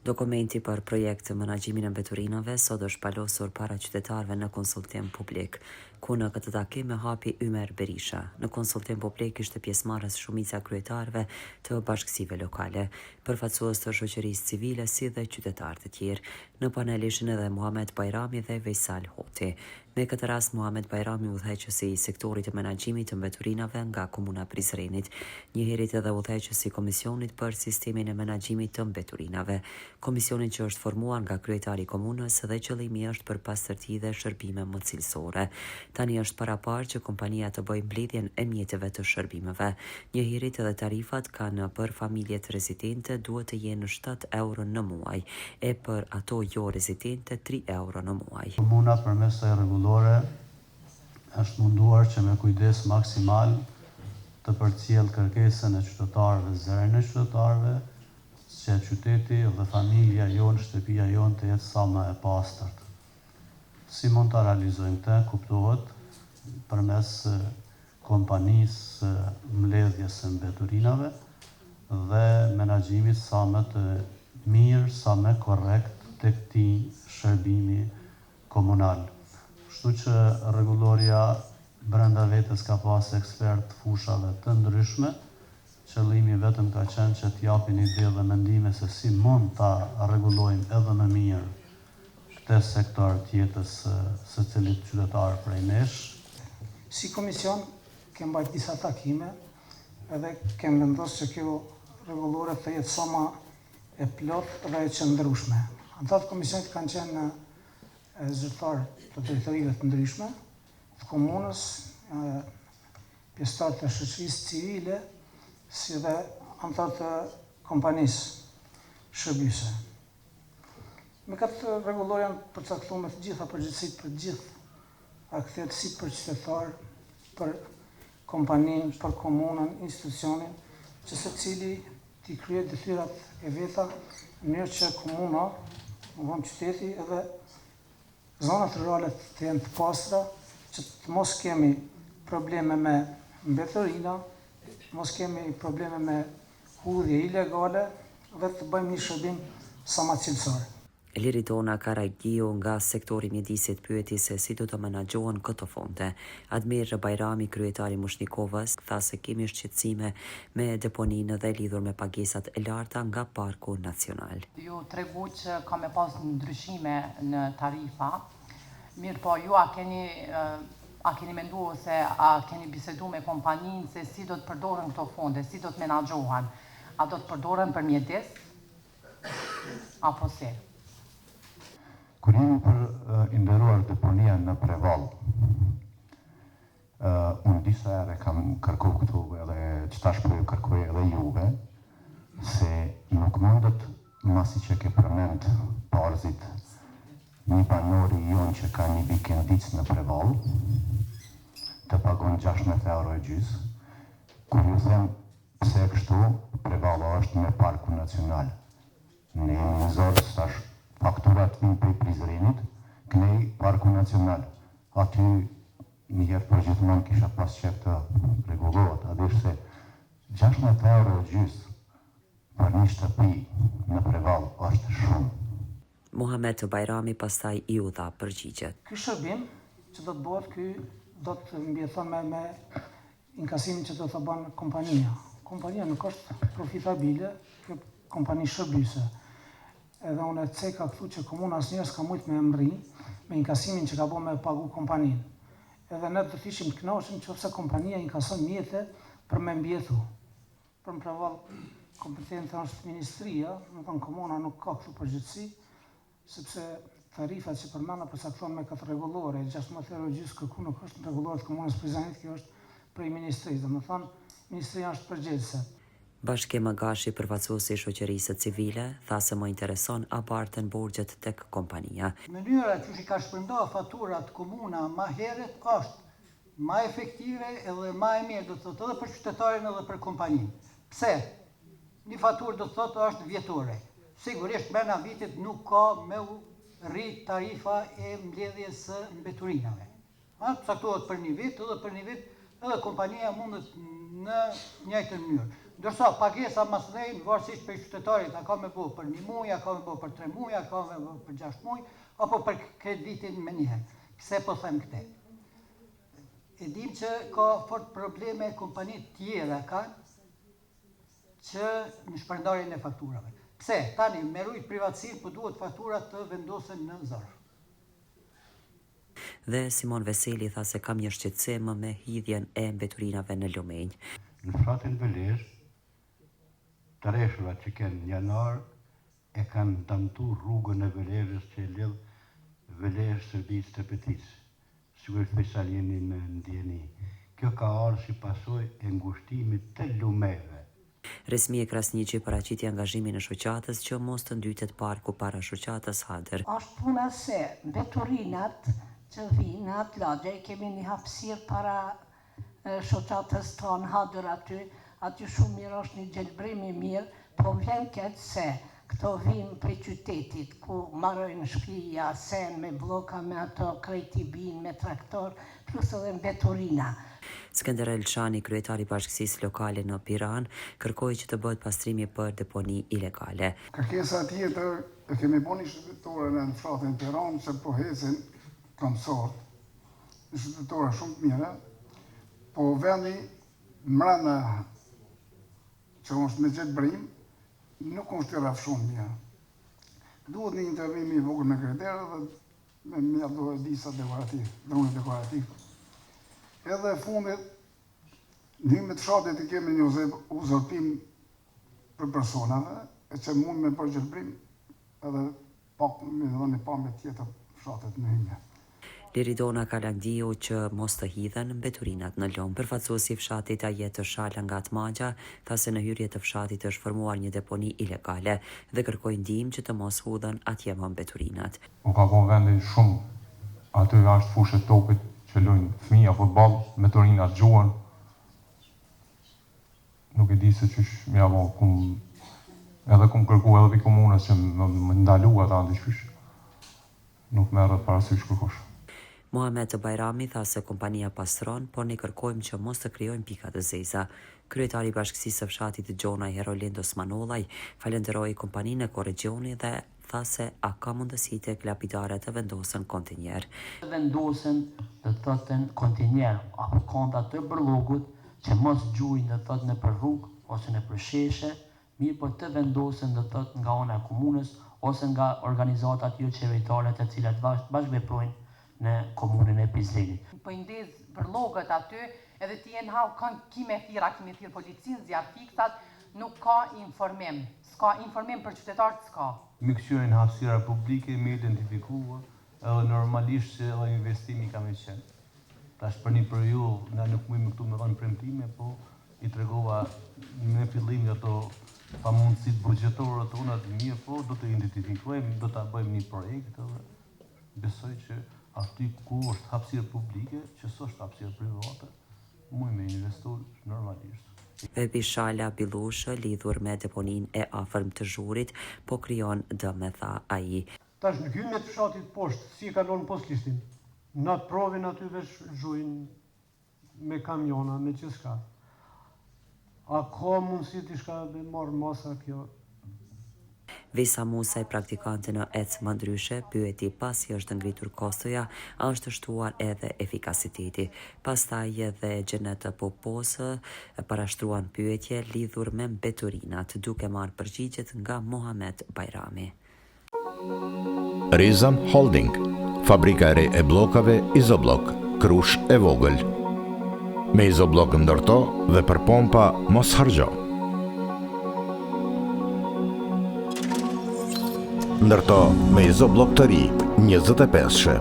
Dokumenti për projekt të menaxhimin e mbeturinave sot është palosur para qytetarëve në konsultim publik, ku në këtë takim e hapi Ymer Berisha. Në konsultim publik ishte pjesëmarrës shumica kryetarëve të bashkësive lokale, përfaqësues të shoqërisë civile si dhe qytetarë të tjerë. Në panel ishin edhe Muhamet Bajrami dhe Veysal Hoti. Me këtë rast, Muhamet Bajrami, udhëheqësi i sektorit të menaxhimit të mbeturinave nga komuna Prizrenit, njëherët edhe udhëheqësi i Komisionit për Sistemin e Menaxhimit të Mbeturinave. Komisioni që është formuar nga kryetari i komunës dhe qëllimi është për pastërti dhe shërbime më cilësore. Tani është paraparë që kompania të bëjë mbledhjen e mjeteve të shërbimeve. Njëherët edhe tarifat kanë për familjet rezidente duhet të jenë 7 euro në muaj, e për ato jo rezidente 3 euro në muaj. Komuna përmes saj rregullore është munduar që me kujdes maksimal të përcjell kërkesën e qytetarëve, zërin e qytetarëve, që qyteti dhe familja jonë, shtëpia jonë të jetë sa më e pastërt. Si mund të realizojmë këtë, kuptohet përmes kompanisë mbledhjes së mbeturinave dhe menaxhimit sa më të mirë, sa më korrekt tek këtij shërbimi komunal. Kështu që rregulloria brenda vetes ka pas ekspert fushave të ndryshme. Qëllimi vetëm ka qenë që t'japin ide dhe mendime se si mund ta rregullojmë edhe më mirë këtë sektor të jetës së cilit qytetar prej nesh. Si komision kemë bajt disa takime edhe kemë vendosur që kjo rregullore të jetë sa më e plot dhe e qëndrueshme. Anëtarët e komisionit kanë qenë zyrtar të drejtorive të ndryshme, të komunës, pjesëtar të shoqërisë civile, si dhe anëtarë të kompanisë shërbyse. Me këtë rregullore janë përcaktuar të gjitha përgjegjësitë për gjithë aktet, si për qytetar, për kompaninë, për komunën, institucionin, që secili t'i kryejë detyrat e veta në mënyrë që komuna, qyteti edhe zonat rurale të jenë të pastra, që të mos kemi probleme me mbeturina, mos kemi probleme me hudhje ilegale dhe të bëjmë një shërbim sa më cilësor. Liritona Karagjio nga sektori mjedisit pyeti se si do të menaxhohen këto fonde. Admir Bajrami, kryetari Mushnikovës, tha se kemi shqetësime me deponinë dhe lidhur me pagesat e larta nga Parku Nacional. Ju tregu që ka me pas ndryshime në tarifa, mirë po ju a keni menduar se a keni bisedu me kompaninë se si do të përdoren këto fonde, si do të menaxhohen? A do të përdoren për mjedes? Apo se? Kur jemi për nderuar deponia në Prevall, unë disa herë kam kërkuar këtu edhe që tash po ju kërkoj edhe juve, se nuk mundet masi që ke përmend parzit një banori jonë që ka një vikendic në Prevall, të pagon 16 euro e gjys, kur ju them pse kështu, Prevalla është me Parku Nacional. Ne jemi në Zorë, stash fakturat vinë prej Prizrenit, kënej Parku Nacional. Aty një herë për gjithmonë kisha pas qef të rregullohet, a dish se 16 euro e gjys për një shtëpi në Prevall është shumë. Muhamet Bajrami pastaj i u dha përgjigjet. Ky shërbim që do të bëhet, ky do të mbjeton me inkasimin që do të bën kompania. Kompania nuk është profitabile, kjo kompani shërbyse. Edhe unë e ceka këtu që komuna asnjëherë s'ka mujt me mri me inkasimin që ka bën me pagu kompaninë. Edhe ne do të ishim të kënaqur nëse kompania inkason mjete për me mbjetu. Për në Prevall kompetente është ministria, do të thonë komuna nuk ka këtu përgjegjësi, sepse tarifat që përmenda përcaktohen me këtë rregullore, 16 euro gjys kërku nuk është në rregullore të komunës Prizrenit, kjo është prej ministrisë, domethënë ministria është përgjegjëse. Bashke Magashi, përfaqësuesi i shoqërisë civile, tha se më intereson a bartën borxhet tek kompania. Mënyra që i ka shpërndar faturat komuna më herët është më efektive edhe më e mirë, do të thotë edhe për qytetarin edhe për kompaninë. Pse? Një faturë do të thotë është vjetore. Sigurisht brenda vitit nuk ka me rrit tarifa e mbledhjes së mbeturinave. Caktohet për një vit edhe kompania mundet në njëjtën mënyrë. Ndërsa pagesa masnej, varësisht për qytetarit, a ka me bo për 1 muj, a ka me bo për 3 muj, a ka me bo për 6 muj, apo për kreditin me njëherë. Kse po them këte? E dim që ka fort probleme kompanit tjera që në shpërndarjen e fakturave. Pse? Tani, me rujt privatësirë, po duhet fakturat të vendosen në zarf. Dhe Simon Veseli tha se kam një shqetësim me hidhjen e mbeturinave në Lumenj. Në fshatin Velesh, të reshëva që kënë janar e kanë damtu rrugën e Veleshës që e lidh Velesh Shërbis të Petis, sigurisht special jeni në ndjeni. Kjo ka ardhur si pasojë e ngushtimit të lumeve. Resmi e Krasniqi paraqiti angazhimin e shoqatës që mos të ndytet parku para shoqatës Hadër. Është puna se mbeturinat që vinë në atë lagje, kemi një hapësirë para shoqatës tonë Hadër aty shumë mirë është një gjelbrim i mirë, po vjen keq se këto vinë për qytetit, ku marrojnë shpija, sen me bloka, me ato krejti binë, me traktor, plus edhe mbeturina. Skënder Elçani, kryetari i bashkësisë lokale në Piran, kërkoi që të bëhet pastrimi për deponi ilegale. Kërkesa tjetër e kemi bën shtetore në fshatin Piran, se po hecin kamsort, shtetore shumë të mira, po vendi mbrana që është me gjetbrim, nuk është të rafshon mirë. Duhet një intervim i vogël me kriterë dhe me mjafto disa dekorativ, drone dekorativ. Edhe fundit, një me të fshatit i kemi një uzurpim për personave, e që mund me përgjërbrim edhe pak me dhe një pamje tjetër fshatit në hymje. Liridona ka lagdiu që mos të hidhen mbeturinat në Lom. Përfaqësuesi i fshatit Ajet Shala nga Atmagja tha se në hyrje të fshatit është formuar një deponi ilegale dhe kërkoi ndihmë që të mos hudhen atje më mbeturinat. U ka konë vendi shumë, aty është fushë topit që lujnë fëmija futbol, mbeturinat gjuën. Nuk e di se qysh mja bo, edhe kum kërku edhe pi komunës që më ndalu ata ndishkysh. Nuk merret parasysh kërkush. Mohamed Bajrami tha se kompania pastron, por ne kërkojmë që mos të krijojnë pika të zeza. Kryetari i bashkësisë së fshatit Gjonaj Herolindo Smanullaj falenderoi kompaninë e korregjioni dhe tha se a ka mundësi tek lapidarët të vendosen kontinjer. Vendosen të thoten kontinjer apo konta të bërllogut që mos gjujnë të thotë në për rrugë ose në për sheshe, mirë po të vendosen të thotë nga ana e komunës ose nga organizatat jo qeveritare të cilat bashkëveprojnë në komunën e Pizlenit. Po i ndez bërllogët aty, edhe ti e nhau kime thirë policinë, zjarë fiksat, nuk ka informim. S'ka informim për qytetarët, s'ka. Me këshyrin hapësira publike, me identifikua, edhe normalisht që edhe investimi ka me qenë. Tash për një periudhë, nga nuk mujmë këtu me dhënë premtime, po i tregova me fillim nga to pa mundësit budgetore të unat mirë, po do të identifikojmë, do të bëjmë një projekt, edhe besoj që aty ku është hapësirë publike, që s'është hapësirë private, mujë me investor normalisht. Vepi Shala Bilushë, lidhur me deponin e afërm të Zhurit, po krijon dëm, tha ai. Tash në hyrje të fshatit poshtë, si e kalon postlistin, në atë provin aty vesh zhujnë me kamiona, me gjithçka. A ka mundësi të shka me marrë masa kjo? Vesa Musaj, praktikante në EC më ndryshe, pyeti pasi është ngritur kostoja, është shtuar edhe efikasiteti. Pastaj edhe Gjenet Poposë parashtruan pyetje lidhur me mbeturinat, duke marrë përgjigjet nga Mohamed Bajrami. Rizam Holding, fabrika e re e bllokave Izoblok, Krush e vogël. Me Izoblok ndërto dhe për pompa mos harxho. Ndërto me Izoblok të ri, 25-shë.